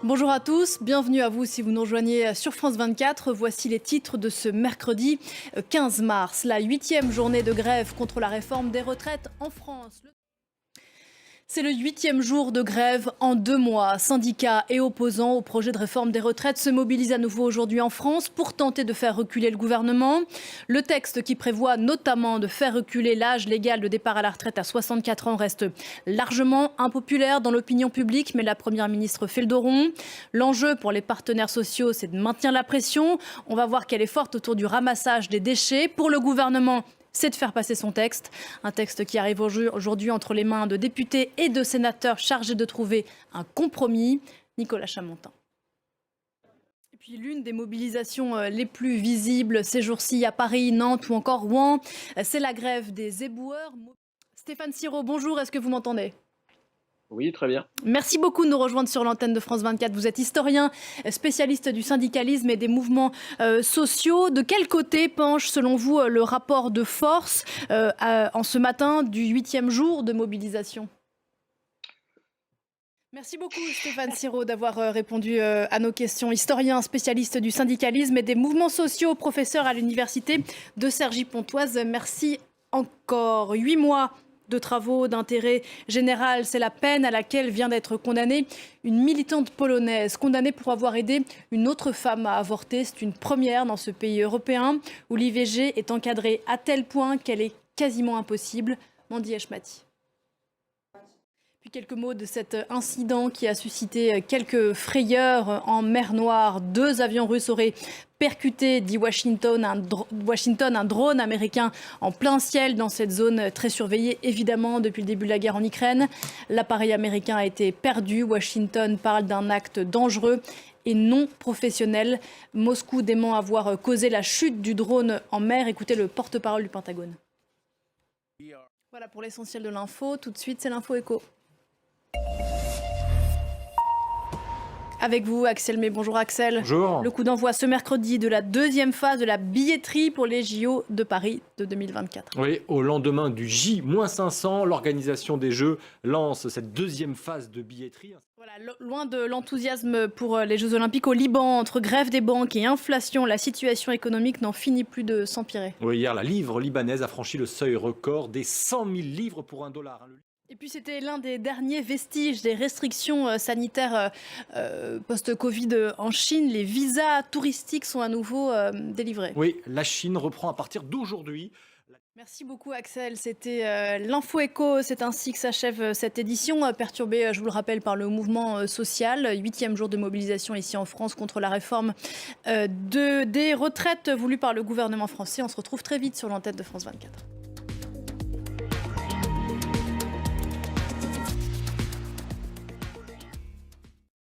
Bonjour à tous, bienvenue à vous si vous nous rejoignez sur France 24. Voici les titres de ce mercredi 15 mars, la 8e journée de grève contre la réforme des retraites en France. C'est le 8e jour de grève en 2 mois. Syndicats et opposants au projet de réforme des retraites se mobilisent à nouveau aujourd'hui en France pour tenter de faire reculer le gouvernement. Le texte qui prévoit notamment de faire reculer l'âge légal de départ à la retraite à 64 ans reste largement impopulaire dans l'opinion publique, mais la Première ministre fait le dos rond. L'enjeu pour les partenaires sociaux, c'est de maintenir la pression. On va voir qu'elle est forte autour du ramassage des déchets. Pour le gouvernement, c'est de faire passer son texte. Un texte qui arrive aujourd'hui entre les mains de députés et de sénateurs chargés de trouver un compromis. Nicolas Chamontin. Et puis l'une des mobilisations les plus visibles ces jours-ci à Paris, Nantes ou encore Rouen, c'est la grève des éboueurs. Stéphane Siro, bonjour, est-ce que vous m'entendez ? Oui, très bien. Merci beaucoup de nous rejoindre sur l'antenne de France 24. Vous êtes historien, spécialiste du syndicalisme et des mouvements sociaux. De quel côté penche, selon vous, le rapport de force en ce matin du 8e jour de mobilisation ? Merci beaucoup Stéphane Siro d'avoir répondu à nos questions. Historien, spécialiste du syndicalisme et des mouvements sociaux, professeur à l'université de Cergy-Pontoise. Merci encore. 8 mois de travaux d'intérêt général, c'est la peine à laquelle vient d'être condamnée une militante polonaise, condamnée pour avoir aidé une autre femme à avorter. C'est une première dans ce pays européen où l'IVG est encadrée à tel point qu'elle est quasiment impossible. Mandy Eshmati. Puis quelques mots de cet incident qui a suscité quelques frayeurs en mer Noire. 2 avions russes auraient percuté, dit Washington, un drone américain en plein ciel dans cette zone très surveillée, évidemment, depuis le début de la guerre en Ukraine. L'appareil américain a été perdu. Washington parle d'un acte dangereux et non professionnel. Moscou dément avoir causé la chute du drone en mer. Écoutez le porte-parole du Pentagone. Voilà pour l'essentiel de l'info. Tout de suite, c'est l'info éco. Avec vous, Axel May. Bonjour Axel. Bonjour. Le coup d'envoi ce mercredi de la 2e phase de la billetterie pour les JO de Paris de 2024. Oui, au lendemain du J-500, l'organisation des Jeux lance cette 2e phase de billetterie. Voilà, loin de l'enthousiasme pour les Jeux Olympiques au Liban, entre grève des banques et inflation, la situation économique n'en finit plus de s'empirer. Oui, hier, la livre libanaise a franchi le seuil record des 100 000 livres pour $1. Et puis c'était l'un des derniers vestiges des restrictions sanitaires post-Covid en Chine. Les visas touristiques sont à nouveau délivrés. Oui, la Chine reprend à partir d'aujourd'hui. Merci beaucoup Axel, c'était l'Info Éco, c'est ainsi que s'achève cette édition, perturbée, je vous le rappelle, par le mouvement social, 8e jour de mobilisation ici en France contre la réforme des retraites voulue par le gouvernement français. On se retrouve très vite sur l'antenne de France 24.